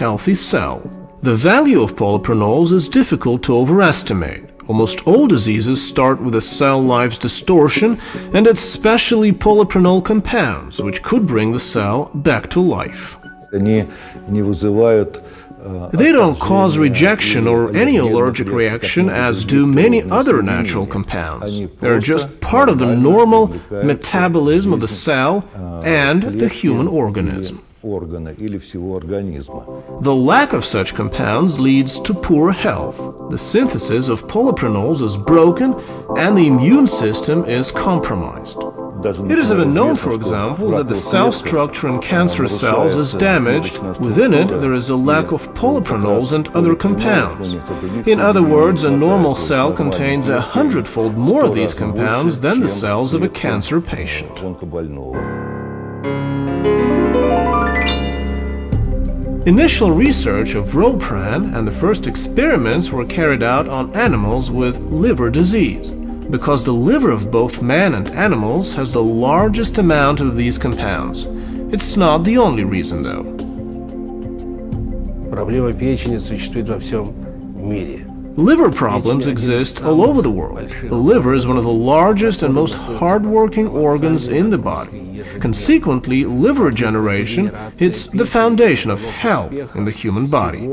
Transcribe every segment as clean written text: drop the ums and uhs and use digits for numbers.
healthy cell. The value of polyprenols is difficult to overestimate. Almost all diseases start with a cell life's distortion, and it's especially polyprenol compounds which could bring the cell back to life. They don't cause rejection or any allergic reaction as do many other natural compounds. They're just part of the normal metabolism of the cell and the human organism. The lack of such compounds leads to poor health. The synthesis of polyprenols is broken and the immune system is compromised. It is even known, for example, that the cell structure in cancer cells is damaged. Within it, there is a lack of polyprenols and other compounds. In other words, a normal cell contains 100-fold more of these compounds than the cells of a cancer patient. Initial research of Ropran and the first experiments were carried out on animals with liver disease, because the liver of both man and animals has the largest amount of these compounds. It's not the only reason, though. Проблема печени существует во всем мире. Liver problems exist all over the world. The liver is one of the largest and most hard-working organs in the body. Consequently, liver regeneration is the foundation of health in the human body.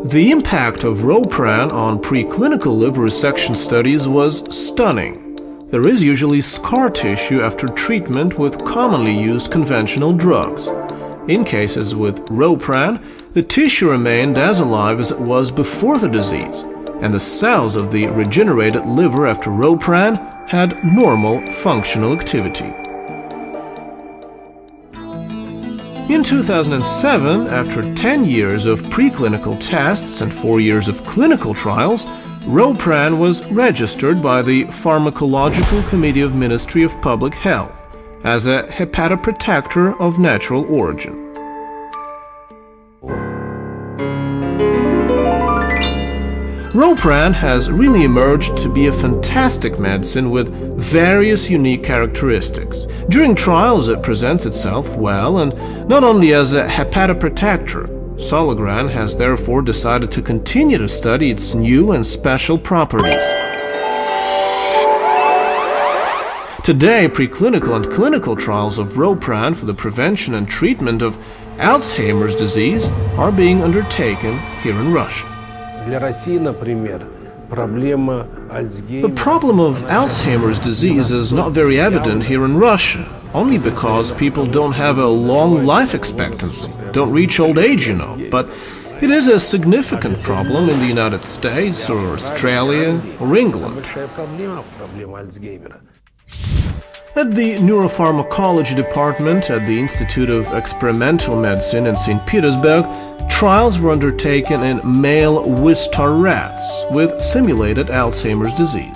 The impact of Ropran on preclinical liver resection studies was stunning. There is usually scar tissue after treatment with commonly used conventional drugs. In cases with Ropran, the tissue remained as alive as it was before the disease, and the cells of the regenerated liver after Ropran had normal functional activity. In 2007, after 10 years of preclinical tests and 4 years of clinical trials, Ropran was registered by the Pharmacological Committee of Ministry of Public Health as a hepatoprotector of natural origin. Ropran has really emerged to be a fantastic medicine with various unique characteristics. During trials it presents itself well, and not only as a hepatoprotector. Solagran has therefore decided to continue to study its new and special properties. Today, preclinical and clinical trials of Ropran for the prevention and treatment of Alzheimer's disease are being undertaken here in Russia. Для России, например, проблема The problem of Alzheimer's disease is not very evident here in Russia, only because people don't have a long life expectancy, don't reach old age, you know. But it is a significant problem in the United States or Australia or England. проблема Альцгеймера. At the Neuropharmacology Department at the Institute of Experimental Medicine in St. Petersburg, trials were undertaken in male Wistar rats with simulated Alzheimer's disease.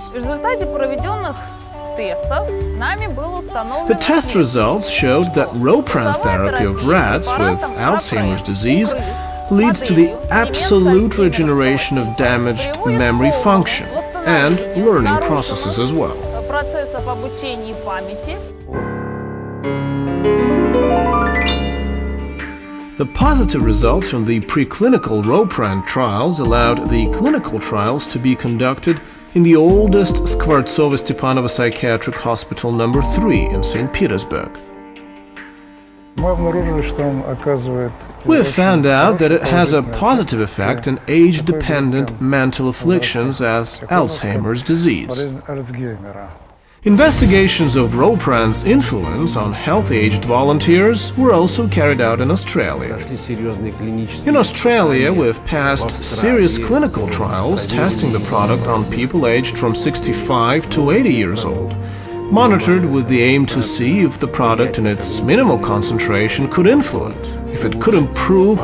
The test results showed that Ropran therapy of rats with Alzheimer's disease leads to the absolute regeneration of damaged memory function and learning processes as well. The positive results from the preclinical Ropran trials allowed the clinical trials to be conducted in the oldest Skvortsova-Stepanova Psychiatric Hospital No. 3 in St. Petersburg. We have found out that it has a positive effect in age-dependent mental afflictions as Alzheimer's disease. Investigations of Ropran's influence on healthy-aged volunteers were also carried out in Australia. In Australia, we have passed serious clinical trials testing the product on people aged from 65 to 80 years old, monitored with the aim to see if the product in its minimal concentration could influence, if it could improve,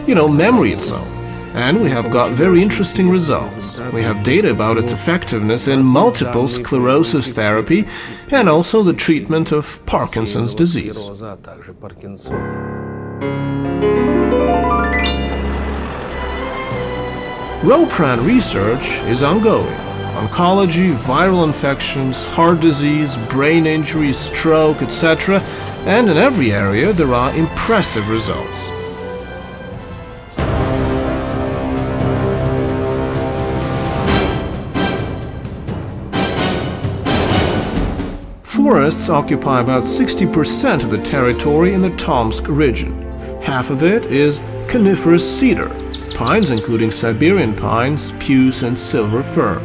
memory itself. And we have got very interesting results. We have data about its effectiveness in multiple sclerosis therapy and also the treatment of Parkinson's disease. Ropran research is ongoing. oncology, viral infections, heart disease, brain injury, stroke, etc. And in every area there are impressive results. Forests occupy about 60% of the territory in the Tomsk region. Half of it is coniferous cedar, pines including Siberian pine, spruce and silver fir.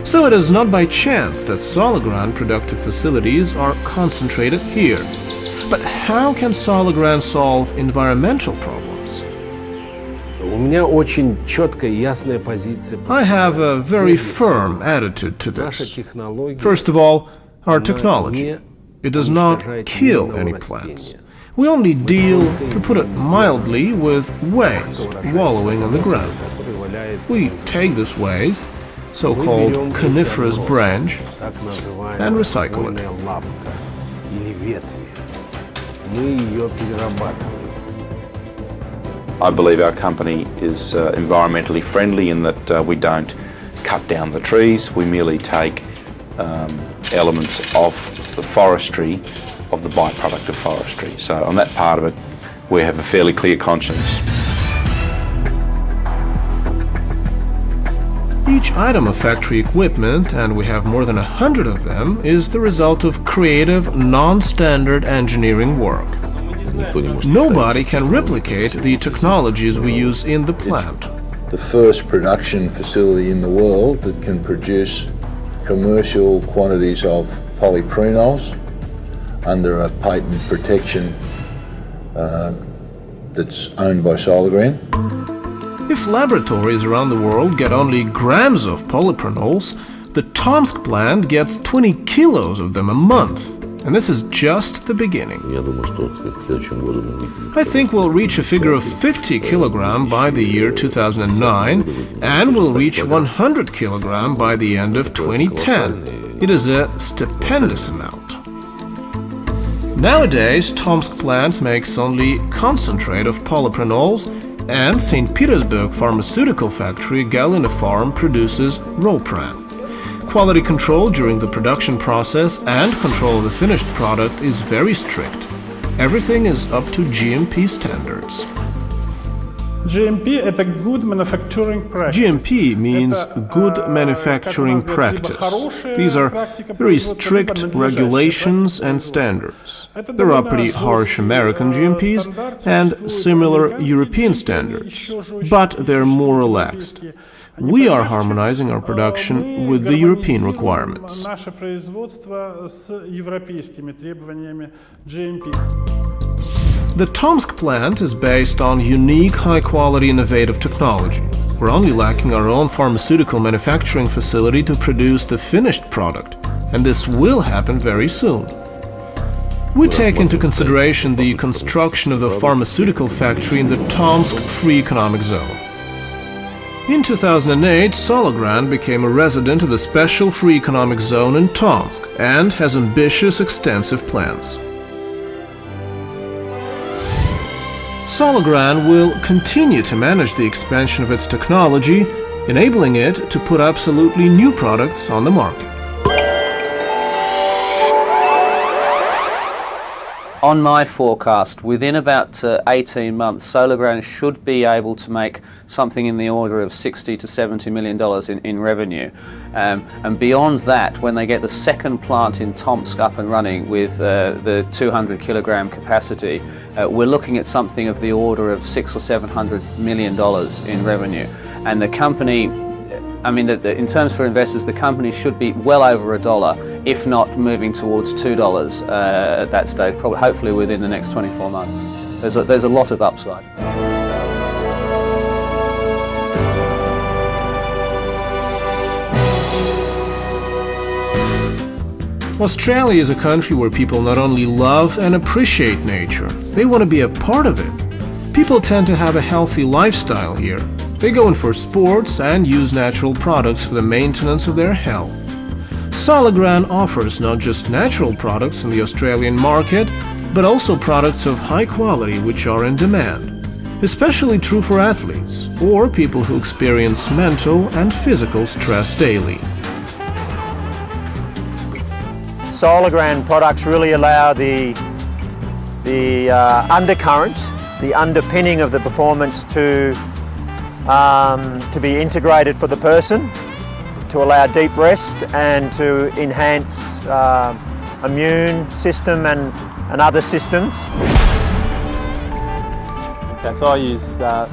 So it is not by chance that Solagran productive facilities are concentrated here. But how can Solagran solve environmental problems? У меня очень четкая и ясная позиция. I have a very firm attitude to Наша this. технология First of all, our technology. It does not kill any plants. We only deal, to put it mildly, with waste wallowing on the ground. We take this waste, so-called coniferous branch, and recycle it. I believe our company is environmentally friendly in that we don't cut down the trees. We merely take elements of the forestry, of the byproduct of forestry. So on that part of it, we have a fairly clear conscience. Each item of factory equipment, and we have more than 100 of them, is the result of creative, non-standard engineering work. Nobody can replicate the technologies we use in the plant. The first production facility in the world that can produce commercial quantities of polyprenols under a patent protection that's owned by Solagran. If laboratories around the world get only grams of polyprenols, the Tomsk plant gets 20 kilos of them a month. And this is just the beginning. I think we'll reach a figure of 50 kilogram by the year 2009, and we'll reach 100 kilogram by the end of 2010. It is a stupendous amount. Nowadays, Tomsk plant makes only concentrate of polyprenols, and St. Petersburg pharmaceutical factory Galina Farm produces Ropran. Quality control during the production process and control of the finished product is very strict. Everything is up to GMP standards. GMP means good manufacturing practice. These are very strict regulations and standards. There are pretty harsh American GMPs and similar European standards, but they're more relaxed. We are harmonizing our production with the European requirements. The Tomsk plant is based on unique, high-quality, innovative technology. We're only lacking our own pharmaceutical manufacturing facility to produce the finished product, and this will happen very soon. We take into consideration the construction of the pharmaceutical factory in the Tomsk Free Economic Zone. In 2008, Solagran became a resident of the Special Free Economic Zone in Tomsk and has ambitious, extensive plans. Solagran will continue to manage the expansion of its technology, enabling it to put absolutely new products on the market. On my forecast, within about 18 months, Solagran should be able to make something in the order of $60 to $70 million in revenue. And beyond that, when they get the second plant in Tomsk up and running with the 200 kilogram capacity, we're looking at something of the order of $600 or $700 million in revenue. And the company, I mean, in terms for investors, the company should be well over $1, if not moving towards $2 at that stage, probably, hopefully within the next 24 months. There's a lot of upside. Australia is a country where people not only love and appreciate nature, they want to be a part of it. People tend to have a healthy lifestyle here. They go in for sports and use natural products for the maintenance of their health. Solagran offers not just natural products in the Australian market, but also products of high quality which are in demand. Especially true for athletes or people who experience mental and physical stress daily. Solagran products really allow the undercurrent, the underpinning of the performance to be integrated for the person, to allow deep rest and to enhance immune system and other systems. Okay, so I use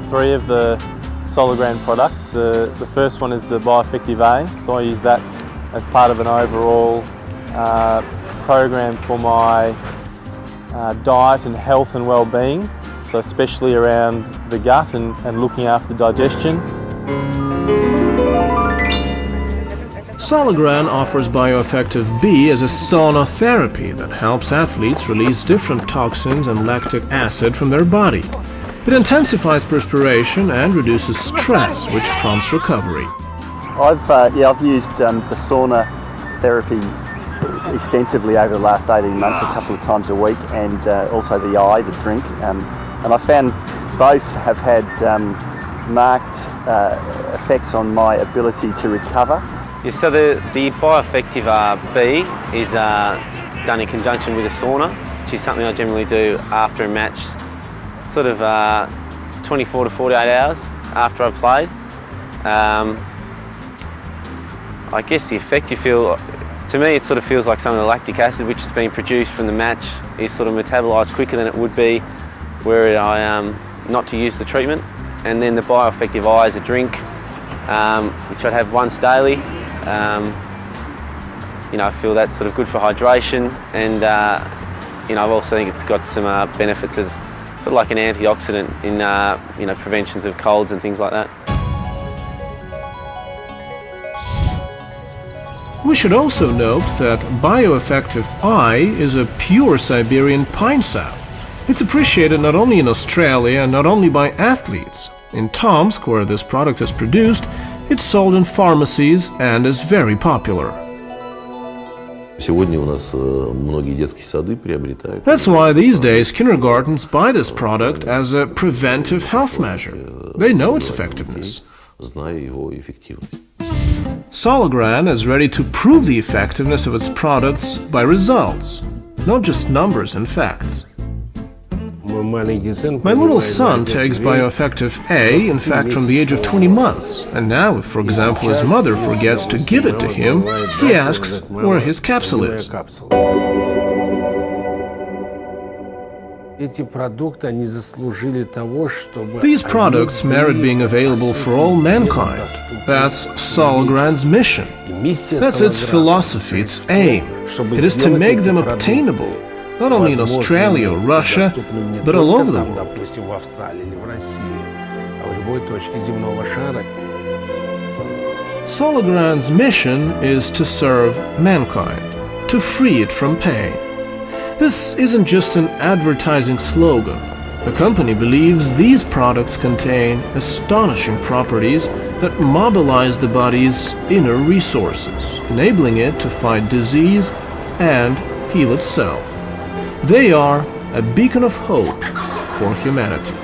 3 of the Solagran products. The first one is the Bioeffective A, so I use that as part of an overall program for my diet and health and well-being, so especially around the gut and looking after digestion. Solagran offers Bioeffective B as a sauna therapy that helps athletes release different toxins and lactic acid from their body. It intensifies perspiration and reduces stress, which prompts recovery. I've used the sauna therapy extensively over the last 18 months, a couple of times a week, and also the drink. And I found both have had marked effects on my ability to recover. Yeah, so the Bioeffective B is done in conjunction with a sauna, which is something I generally do after a match, sort of 24 to 48 hours after I've played. I guess the effect you feel, to me it sort of feels like some of the lactic acid which is being produced from the match is sort of metabolised quicker than it would be were I not to use the treatment. And then the Bioeffective I is a drink, which I'd have once daily. I feel that's sort of good for hydration, and I also think it's got some benefits as sort of like an antioxidant in preventions of colds and things like that. We should also note that Bioeffective I is a pure Siberian pine sap. It's appreciated not only in Australia and not only by athletes. In Tomsk, where this product is produced, it's sold in pharmacies and is very popular. That's why these days kindergartens buy this product as a preventive health measure. They know its effectiveness. Solagran is ready to prove the effectiveness of its products by results, not just numbers and facts. My little son takes Bioeffective A, in fact, from the age of 20 months. And now, if, for example, his mother forgets to give it to him, he asks where his capsule is. These products merit being available for all mankind. That's Solagran's mission. That's its philosophy, its aim. It is to make them obtainable, not only in Australia or Russia, but all over the world. Solagran's mission is to serve mankind, to free it from pain. This isn't just an advertising slogan. The company believes these products contain astonishing properties that mobilize the body's inner resources, enabling it to fight disease and heal itself. They are a beacon of hope for humanity.